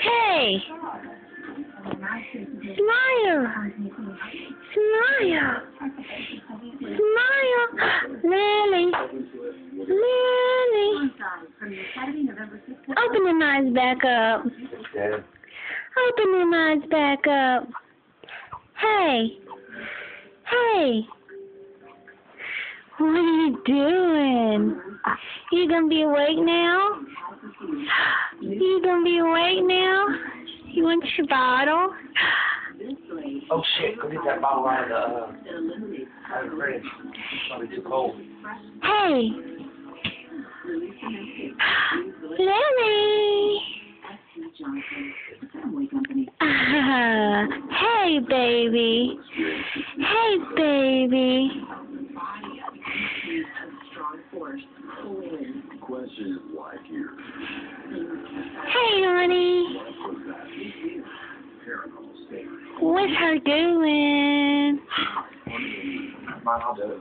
Hey! Smile! Smile! Smile! Lily! Lily! Open them eyes back up. Open them eyes back up. Hey! Hey! What are you doing? You gonna be awake now? You gonna be awake now? You want your bottle? Oh shit, go get that bottle out of the fridge. It's probably too cold. Hey! Lily! Hey, baby. Hey, baby. Hey, honey. What's her doing? Mine, I'll do it.